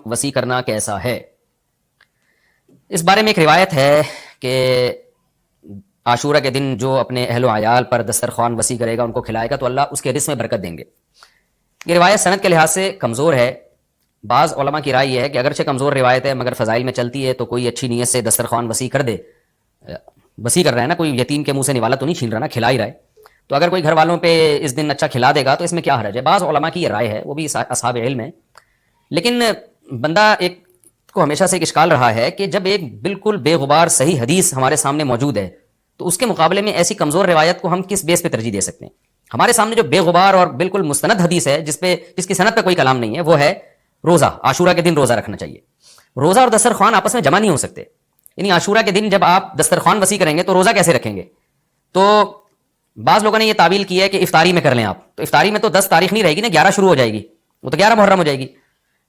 وسیع کرنا کیسا ہے؟ اس بارے میں ایک روایت ہے کہ عاشورہ کے دن جو اپنے اہل و عیال پر دسترخوان وسیع کرے گا، ان کو کھلائے گا، تو اللہ اس کے رزق میں برکت دیں گے۔ یہ روایت سند کے لحاظ سے کمزور ہے۔ بعض علماء کی رائے یہ ہے کہ اگرچہ کمزور روایت ہے مگر فضائل میں چلتی ہے، تو کوئی اچھی نیت سے دسترخوان وسیع کر دے، وسیع کر رہا ہے نا، کوئی یتیم کے منہ سے نوالا تو نہیں چھین رہا نا، کھلا ہی رہا ہے، تو اگر کوئی گھر والوں پہ اس دن اچھا کھلا دے گا تو اس میں کیا حرج ہے؟ بعض علماء کی یہ رائے ہے، وہ بھی اصحاب علم ہے۔ لیکن بندہ ایک کو ہمیشہ سے ایک اشکال رہا ہے کہ جب ایک بالکل بے غبار صحیح حدیث ہمارے سامنے موجود ہے تو اس کے مقابلے میں ایسی کمزور روایت کو ہم کس بیس پہ ترجیح دے سکتے ہیں؟ ہمارے سامنے جو بے غبار اور بالکل مستند حدیث ہے، جس کی سند پہ کوئی کلام نہیں ہے، وہ ہے روزہ، عاشورہ کے دن روزہ رکھنا چاہیے۔ روزہ اور دسترخوان آپس میں جمع نہیں ہو سکتے، یعنی عاشورہ کے دن جب آپ دسترخوان وسیع کریں گے تو روزہ کیسے رکھیں گے؟ تو بعض لوگوں نے یہ تعویل کی ہے کہ افطاری میں کر لیں آپ، تو افطاری میں تو 10 تاریخ نہیں رہے گی نا، 11 شروع ہو جائے گی، وہ تو 11 محرم ہو جائے گی۔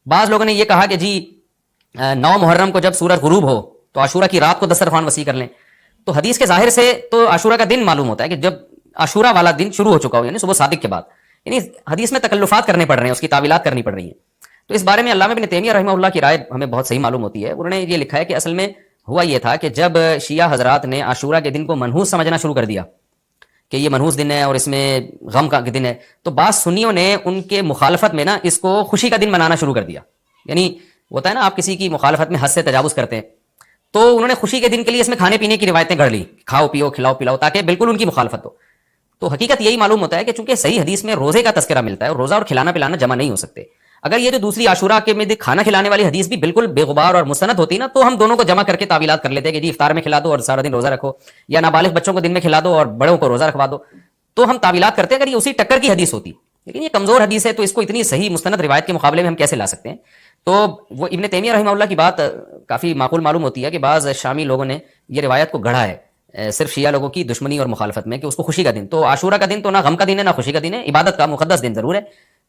بعض لوگوں نے یہ کہا کہ جی 9 محرم کو جب سورج غروب ہو تو عاشورہ کی رات کو دسترخوان وسیع کر لیں۔ تو حدیث کے ظاہر سے تو عاشورہ کا دن معلوم ہوتا ہے کہ جب عاشورہ والا دن شروع ہو چکا ہو، یعنی صبح صادق کے بعد، یعنی حدیث میں تکلفات کرنے پڑ رہے ہیں، اس کی تعویلات کرنی پڑ رہی ہیں۔ تو اس بارے میں علامہ ابن تیمیہ رحمہ اللہ کی رائے ہمیں بہت صحیح معلوم ہوتی ہے۔ انہوں نے یہ لکھا ہے کہ اصل میں ہوا یہ تھا کہ جب شیعہ حضرات نے عاشورہ کے دن کو منحوس سمجھنا شروع کر دیا کہ یہ منحوس دن ہے اور اس میں غم کا دن ہے، تو بعض سنیوں نے ان کے مخالفت میں نا اس کو خوشی کا دن منانا شروع کر دیا۔ یعنی ہوتا ہے نا، آپ کسی کی مخالفت میں حد سے تجاوز کرتے ہیں، تو انہوں نے خوشی کے دن کے لیے اس میں کھانے پینے کی روایتیں گڑھ لی، کھاؤ پیو کھلاؤ پلاؤ، تاکہ بالکل ان کی مخالفت ہو۔ تو حقیقت یہی معلوم ہوتا ہے کہ چونکہ صحیح حدیث میں روزے کا تذکرہ ملتا ہے، اور روزہ اور کھلانا پلانا جمع نہیں ہو سکتے۔ اگر یہ جو دوسری عاشورہ کے میں کھانا کھلانے والی حدیث بھی بالکل بے غبار اور مستند ہوتی نا، تو ہم دونوں کو جمع کر کے تعویلات کر لیتے کہ جی افطار میں کھلا دو اور سارا دن روزہ رکھو، یا نابالغ بچوں کو دن میں کھلا دو اور بڑوں کو روزہ رکھوا دو، تو ہم تعویلات کرتے اگر یہ اسی ٹکر کی حدیث ہوتی۔ لیکن یہ کمزور حدیث ہے، تو اس کو اتنی صحیح مستند روایت کے مقابلے میں ہم کیسے لا سکتے ہیں؟ تو وہ ابن تیمیہ رحمہ اللہ کی بات کافی معقول معلوم ہوتی ہے کہ بعض شامی لوگوں نے یہ روایت کو گڑھا ہے صرف شیعہ لوگوں کی دشمنی اور مخالفت میں، کہ اس کو خوشی کا دن، تو عاشورہ کا دن تو نہ غم کا دن ہے نہ خوشی کا دن ہے، عبادت کا مقدس دن ضرور ہے،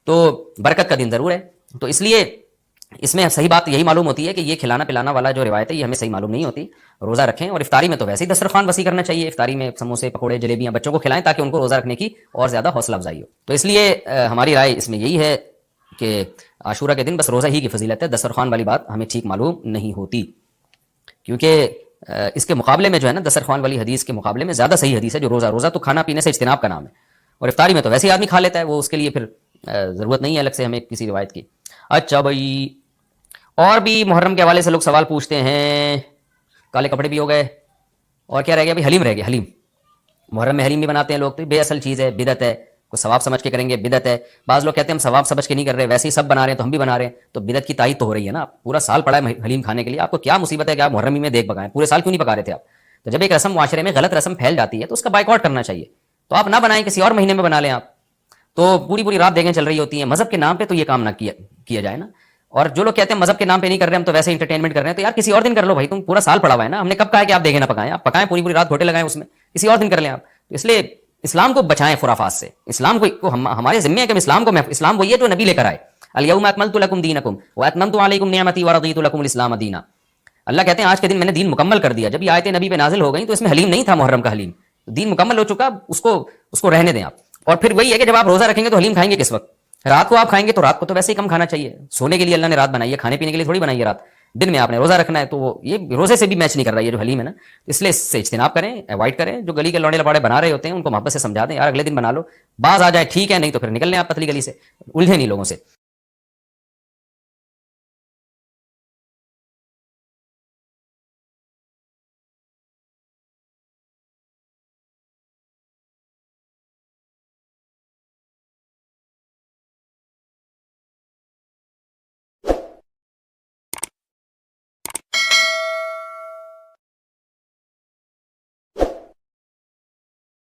تو برکت کا دن ضرور ہے۔ تو اس لیے اس میں صحیح بات یہی معلوم ہوتی ہے کہ یہ کھلانا پلانا والا جو روایت ہے یہ ہمیں صحیح معلوم نہیں ہوتی۔ روزہ رکھیں، اور افطاری میں تو ویسے ہی دسترخوان وسیع کرنا چاہیے، افطاری میں سموسے پکوڑے جلیبیاں بچوں کو کھلائیں تاکہ ان کو روزہ رکھنے کی اور زیادہ حوصلہ افزائی ہو۔ تو اس لیے ہماری رائے اس میں یہی ہے کہ عاشورہ کے دن بس روزہ ہی کی فضیلت ہے، دسترخوان والی بات ہمیں ٹھیک معلوم نہیں ہوتی، کیونکہ اس کے مقابلے میں جو ہے نا، دسترخوان والی حدیث کے مقابلے میں زیادہ صحیح حدیث ہے جو روزہ تو کھانا پینے سے اجتناب کا نام ہے، اور افطاری میں تو ویسے ہی آدمی کھا لیتا ہے، وہ اس کے لیے پھر ضرورت نہیں ہے الگ سے ہمیں کسی روایت کی۔ اچھا بھائی، اور بھی محرم کے حوالے سے لوگ سوال پوچھتے ہیں۔ کالے کپڑے بھی ہو گئے، اور کیا رہ گیا بھائی؟ حلیم رہ گیا۔ حلیم، محرم میں حلیم بھی بناتے ہیں لوگ، تو بے اصل چیز ہے، بدعت ہے، کوئی ثواب سمجھ کے کریں گے بدعت ہے۔ بعض لوگ کہتے ہیں ہم ثواب سمجھ کے نہیں کر رہے، ویسے ہی سب بنا رہے ہیں تو ہم بھی بنا رہے ہیں، تو بدعت کی تائید تو ہو رہی ہے نا۔ پورا سال پڑا ہے حلیم کھانے کے لیے، آپ کو کیا مصیبت ہے کہ آپ محرم میں دیکھ پکائیں؟ پورے سال کیوں نہیں پکا رہے تھے آپ؟ تو جب ایک رسم معاشرے میں غلط رسم پھیل جاتی ہے تو اس کا بائیکاٹ کرنا چاہیے، تو آپ نہ بنائیں، کسی اور مہینے میں بنا لیں آپ۔ تو پوری رات دیکھیں چل رہی ہوتی ہیں، مذہب کے نام پہ تو یہ کام نہ کیا جائے نا۔ اور جو لوگ کہتے ہیں مذہب کے نام پہ نہیں کر رہے ہم تو ویسے انٹرٹینمنٹ کر رہے ہیں، تو یار کسی اور دن کر لو بھائی، تم پورا سال پڑا ہوا ہے نا، ہم نے کب کہا ہے کہ آپ دیکھیں نہ پکائیں؟ آپ پکائیں، پوری رات گھوٹے لگائیں اس میں، کسی اور دن کر لیں آپ۔ تو اس لیے اسلام کو بچائیں خرافات سے، اسلام کو ہمارے ذمہ ہے کہ اسلام وہی ہے جو نبی لے کر آئے، الیوم اکملت لکم دینکم واتممت علیکم نعمتی ورضیت لکم الاسلام دینا۔ اللہ کہتے ہیں آج کے دن میں نے دین مکمل کر دیا۔ جب یہ آیتیں نبی پہ نازل ہو گئیں تو اس میں حلیم نہیں تھا، محرم کا حلیم، دین مکمل ہو چکا، اس کو رہنے دیں آپ۔ اور پھر وہی ہے کہ جب آپ روزہ رکھیں گے تو حلیم کھائیں گے کس وقت؟ رات کو آپ کھائیں گے، تو رات کو تو ویسے ہی کم کھانا چاہیے، سونے کے لیے اللہ نے رات بنائی ہے، کھانے پینے کے لیے تھوڑی بنائی ہے رات۔ دن میں آپ نے روزہ رکھنا ہے، تو یہ روزے سے بھی میچ نہیں کر رہا ہے یہ جو حلیم ہے نا، اس لیے اس سے اجتناب کریں، اوائڈ کریں۔ جو گلی کے لوڑے لپاڑے بنا رہے ہوتے ہیں ان کو محبت سے سمجھا دیں، یار اگلے دن بنا لو، باز آ جائے ٹھیک ہے، نہیں تو پھر نکل لیں آپ پتلی گلی سے، الجھے نہیں لوگوں سے۔